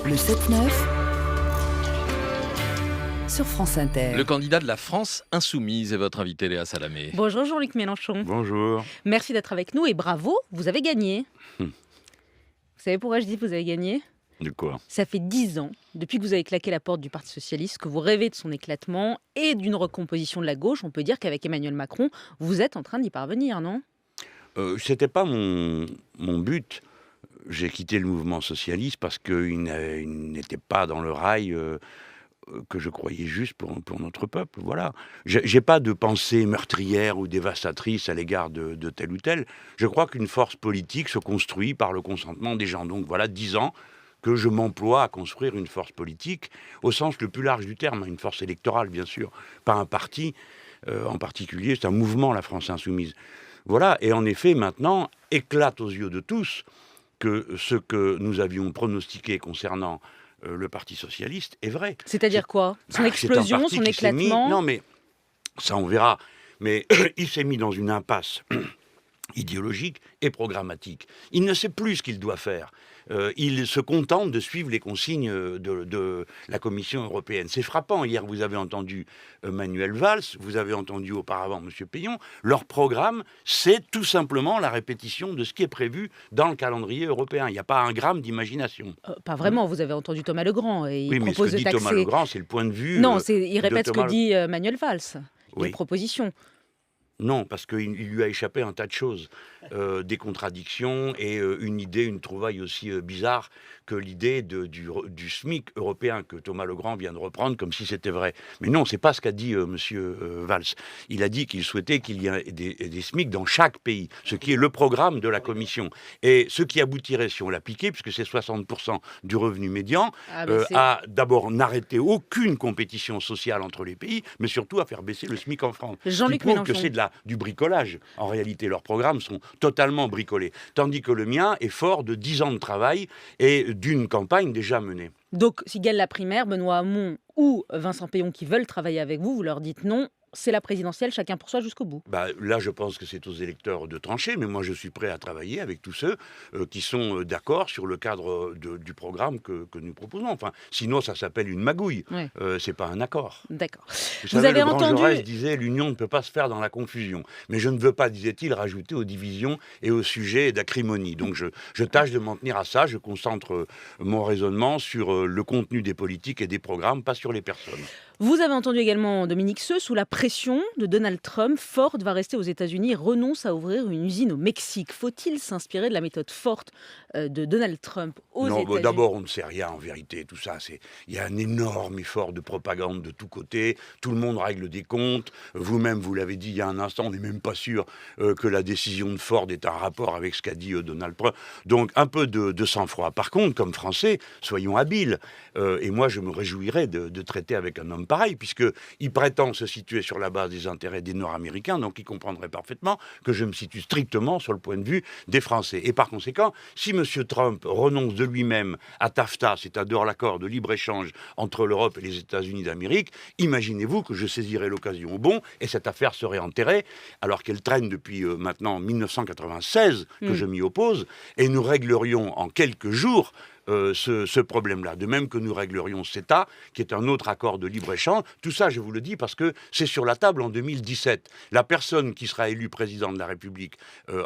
Bleu 7-9 sur France Inter. Le candidat de la France insoumise est votre invité, Léa Salamé. Bonjour Jean-Luc Mélenchon. Bonjour. Merci d'être avec nous et bravo, vous avez gagné. Vous savez pourquoi je dis que vous avez gagné ? De quoi ? Ça fait 10 ans, depuis que vous avez claqué la porte du Parti Socialiste, que vous rêvez de son éclatement et d'une recomposition de la gauche. On peut dire qu'avec Emmanuel Macron, vous êtes en train d'y parvenir, non ? C'était pas mon but. J'ai quitté le mouvement socialiste parce qu'il n'était pas dans le rail que je croyais juste pour notre peuple. Voilà. J'ai pas de pensée meurtrière ou dévastatrice à l'égard de tel ou tel. Je crois qu'une force politique se construit par le consentement des gens. Donc voilà, 10 ans que je m'emploie à construire une force politique au sens le plus large du terme, une force électorale bien sûr, pas un parti en particulier, c'est un mouvement, la France insoumise. Voilà, et en effet maintenant éclate aux yeux de tous que ce que nous avions pronostiqué concernant le Parti Socialiste est vrai. C'est-à-dire quoi ? Son explosion, son éclatement ? Non mais, ça on verra, mais il s'est mis dans une impasse idéologique et programmatique. Il ne sait plus ce qu'il doit faire. Il se contente de suivre les consignes de la Commission européenne. C'est frappant. Hier, vous avez entendu Manuel Valls, vous avez entendu auparavant M. Peillon. Leur programme, c'est tout simplement la répétition de ce qui est prévu dans le calendrier européen. Il n'y a pas un gramme d'imagination. Pas vraiment. Vous avez entendu Thomas Legrand. Et il oui, mais ce propose que dit de taxer... Thomas Legrand, c'est le point de vue Non, il répète ce Thomas... que dit Manuel Valls. Oui. Une proposition. Non, parce qu'il lui a échappé un tas de choses, des contradictions et une idée, une trouvaille aussi bizarre que l'idée du SMIC européen que Thomas Legrand vient de reprendre comme si c'était vrai. Mais non, c'est pas ce qu'a dit Monsieur Valls. Il a dit qu'il souhaitait qu'il y ait des SMIC dans chaque pays, ce qui est le programme de la Commission. Et ce qui aboutirait, si on l'appliquait, puisque c'est 60% du revenu médian, à d'abord n'arrêter aucune compétition sociale entre les pays, mais surtout à faire baisser le SMIC en France. Jean-Luc Mélenchon. Mélenchon. Que c'est du bricolage. En réalité, leurs programmes sont totalement bricolés. Tandis que le mien est fort de 10 ans de travail et d'une campagne déjà menée. Donc, s'il gagne la primaire, Benoît Hamon ou Vincent Peillon qui veulent travailler avec vous, vous leur dites non, c'est la présidentielle, chacun pour soi jusqu'au bout. Là, je pense que c'est aux électeurs de trancher, mais moi, je suis prêt à travailler avec tous ceux qui sont d'accord sur le cadre du programme que nous proposons. Enfin, sinon, ça s'appelle une magouille. Ouais. C'est pas un accord. D'accord. Vous savez, le grand Jaurès disait « L'union ne peut pas se faire dans la confusion ». Mais je ne veux pas, disait-il, rajouter aux divisions et aux sujets d'acrimonie. Donc, je tâche de m'en tenir à ça. Je concentre mon raisonnement sur le contenu des politiques et des programmes, pas sur les personnes. Vous avez entendu également Dominique Seux, sous la pression de Donald Trump, Ford va rester aux États-Unis et renonce à ouvrir une usine au Mexique. Faut-il s'inspirer de la méthode forte de Donald Trump aux États-Unis ? Non, d'abord, on ne sait rien en vérité. Tout ça, il y a un énorme effort de propagande de tous côtés. Tout le monde règle des comptes. Vous-même, vous l'avez dit il y a un instant, on n'est même pas sûr que la décision de Ford est en rapport avec ce qu'a dit Donald Trump. Donc, un peu de sang-froid. Par contre, comme Français, soyons habiles. Et moi, je me réjouirais de traiter avec un homme pareil, puisqu'il prétend se situer sur la base des intérêts des Nord-Américains, donc il comprendrait parfaitement que je me situe strictement sur le point de vue des Français. Et par conséquent, si M. Trump renonce de lui-même à TAFTA, c'est-à-dire l'accord de libre-échange entre l'Europe et les États-Unis d'Amérique, imaginez-vous que je saisirais l'occasion au bon et cette affaire serait enterrée, alors qu'elle traîne depuis maintenant 1996 que je m'y oppose, et nous réglerions en quelques jours ce problème-là. De même que nous réglerions CETA, qui est un autre accord de libre-échange. Tout ça, je vous le dis, parce que c'est sur la table en 2017. La personne qui sera élue président de la République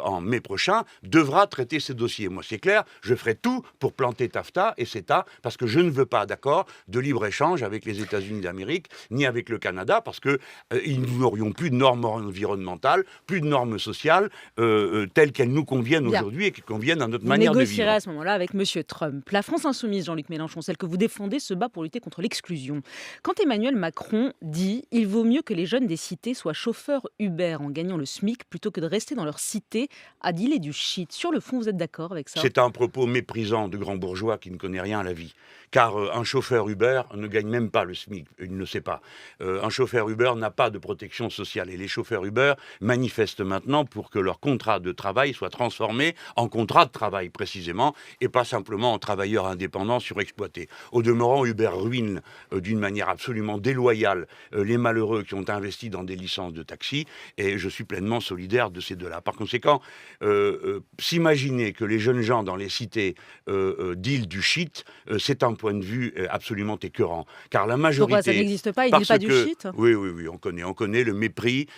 en mai prochain devra traiter ces dossiers. Moi, c'est clair, je ferai tout pour planter TAFTA et CETA, parce que je ne veux pas d'accord de libre-échange avec les États-Unis d'Amérique, ni avec le Canada, parce que nous n'aurions plus de normes environnementales, plus de normes sociales telles qu'elles nous conviennent aujourd'hui et qui conviennent à notre manière de vivre. Vous négocierez à ce moment-là avec M. Trump. La France insoumise, Jean-Luc Mélenchon, celle que vous défendez, se bat pour lutter contre l'exclusion. Quand Emmanuel Macron dit « Il vaut mieux que les jeunes des cités soient chauffeurs Uber en gagnant le SMIC plutôt que de rester dans leur cité à dealer du shit ». Sur le fond, vous êtes d'accord avec ça ? C'est un propos méprisant de grand bourgeois qui ne connaît rien à la vie. Car un chauffeur Uber ne gagne même pas le SMIC, il ne sait pas. Un chauffeur Uber n'a pas de protection sociale. Et les chauffeurs Uber manifestent maintenant pour que leur contrat de travail soit transformé en contrat de travail, précisément, et pas simplement en travail travailleurs indépendants surexploités. Au demeurant, Uber ruine d'une manière absolument déloyale les malheureux qui ont investi dans des licences de taxi, et je suis pleinement solidaire de ces deux-là. Par conséquent, s'imaginer que les jeunes gens dans les cités deal du shit, c'est un point de vue absolument écœurant. Car la majorité... Pourquoi ça n'existe pas? Il dit pas du shit? Oui, on connaît le mépris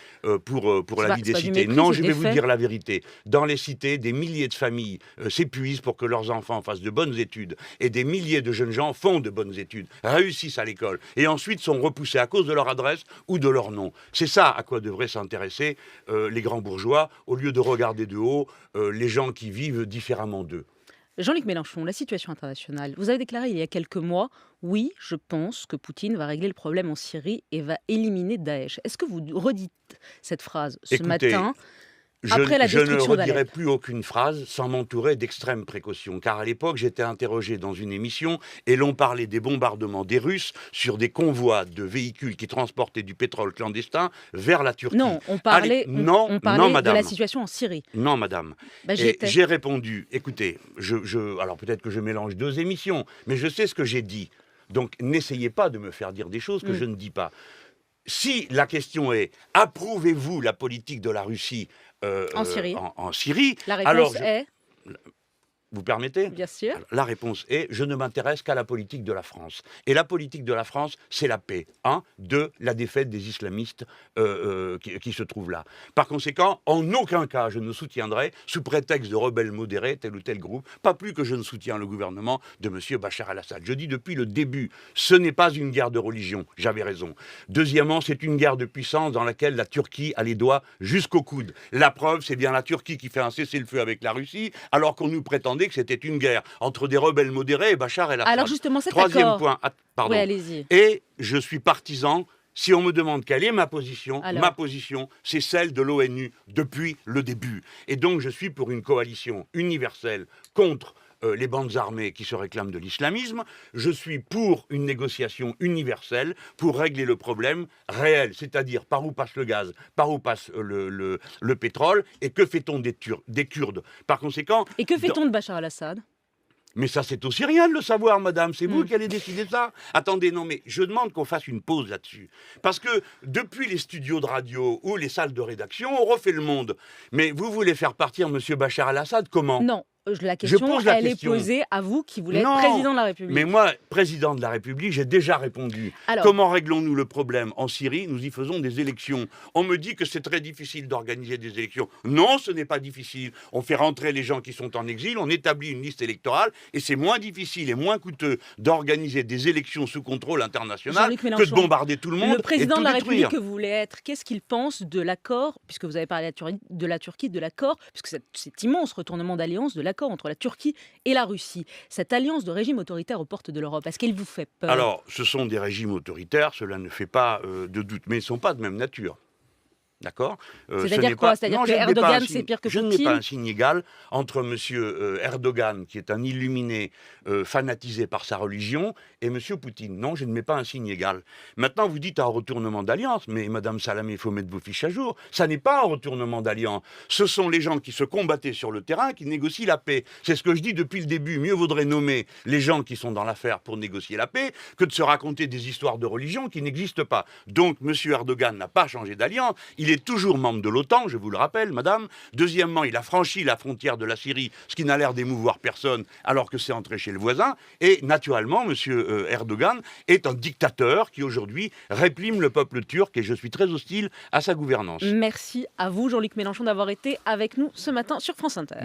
pour la vie des cités. Mépris, Non, je vais vous dire la vérité. Dans les cités, des milliers de familles s'épuisent pour que leurs enfants fassent de bonnes études, et des milliers de jeunes gens font de bonnes études, réussissent à l'école, et ensuite sont repoussés à cause de leur adresse ou de leur nom. C'est ça à quoi devraient s'intéresser les grands bourgeois, au lieu de regarder de haut les gens qui vivent différemment d'eux. Jean-Luc Mélenchon, la situation internationale. Vous avez déclaré il y a quelques mois, oui, je pense que Poutine va régler le problème en Syrie et va éliminer Daesh. Est-ce que vous redites cette phrase ce matin après la destruction Je ne redirai d'Alep? plus aucune phrase sans m'entourer d'extrêmes précautions. Car à l'époque, j'étais interrogé dans une émission et l'on parlait des bombardements des Russes sur des convois de véhicules qui transportaient du pétrole clandestin vers la Turquie. Non, on parlait de la situation en Syrie. Non, madame. J'ai répondu, écoutez, alors peut-être que je mélange deux émissions, mais je sais ce que j'ai dit. Donc n'essayez pas de me faire dire des choses que je ne dis pas. Si la question est « Approuvez-vous la politique de la Russie en Syrie ?» La réponse est... Vous permettez? Bien sûr. Alors, la réponse est, je ne m'intéresse qu'à la politique de la France. Et la politique de la France, c'est la paix. 1, 2, la défaite des islamistes qui se trouvent là. Par conséquent, en aucun cas, je ne soutiendrai, sous prétexte de rebelles modérés, tel ou tel groupe, pas plus que je ne soutiens le gouvernement de M. Bachar al-Assad. Je dis depuis le début, ce n'est pas une guerre de religion, j'avais raison. Deuxièmement, c'est une guerre de puissance dans laquelle la Turquie a les doigts jusqu'au coude. La preuve, c'est bien la Turquie qui fait un cessez-le-feu avec la Russie, alors qu'on nous prétendait que c'était une guerre entre des rebelles modérés et Bachar el-Assad. Alors justement, cet Troisième accord... point, pardon. Oui, allez-y. Et je suis partisan, si on me demande quelle est ma position, c'est celle de l'ONU depuis le début. Et donc je suis pour une coalition universelle contre les bandes armées qui se réclament de l'islamisme. Je suis pour une négociation universelle pour régler le problème réel, c'est-à-dire par où passe le gaz, par où passe le pétrole, et que fait-on des Kurdes. Par conséquent... Et que fait-on de Bachar al-Assad? Mais ça, c'est aussi rien de le savoir, madame. C'est vous qui allez décider ça. Attendez, non, mais je demande qu'on fasse une pause là-dessus. Parce que depuis les studios de radio ou les salles de rédaction, on refait le monde. Mais vous voulez faire partir M. Bachar al-Assad comment? Non. La question, elle est posée à vous qui voulez être président de la République. Mais moi, président de la République, j'ai déjà répondu. Alors, comment réglons-nous le problème en Syrie? Nous y faisons des élections. On me dit que c'est très difficile d'organiser des élections. Non, ce n'est pas difficile. On fait rentrer les gens qui sont en exil, on établit une liste électorale, et c'est moins difficile et moins coûteux d'organiser des élections sous contrôle international que de bombarder tout le monde. Le président et de la détruire. République que vous voulez être, qu'est-ce qu'il pense de l'accord, puisque vous avez parlé de la Turquie, de l'accord, puisque cet immense retournement d'alliance de l'accord entre la Turquie et la Russie, cette alliance de régimes autoritaires aux portes de l'Europe, est-ce qu'elle vous fait peur? Alors, ce sont des régimes autoritaires, cela ne fait pas de doute, mais ils ne sont pas de même nature. D'accord? C'est-à-dire quoi? C'est-à-dire que Erdogan, c'est pire que Poutine? Je n'ai pas un signe égal entre M. Erdogan, qui est un illuminé fanatisé par sa religion, et M. Poutine. Non, je ne mets pas un signe égal. Maintenant, vous dites un retournement d'alliance, mais Madame Salamé, il faut mettre vos fiches à jour. Ça n'est pas un retournement d'alliance. Ce sont les gens qui se combattaient sur le terrain qui négocient la paix. C'est ce que je dis depuis le début. Mieux vaudrait nommer les gens qui sont dans l'affaire pour négocier la paix que de se raconter des histoires de religion qui n'existent pas. Donc, M. Erdogan n'a pas changé d'alliance. Il est toujours membre de l'OTAN, je vous le rappelle, madame. Deuxièmement, il a franchi la frontière de la Syrie, ce qui n'a l'air d'émouvoir personne, alors que c'est entré chez le voisin. Et naturellement, M. Erdogan est un dictateur qui aujourd'hui réprime le peuple turc, et je suis très hostile à sa gouvernance. Merci à vous, Jean-Luc Mélenchon, d'avoir été avec nous ce matin sur France Inter.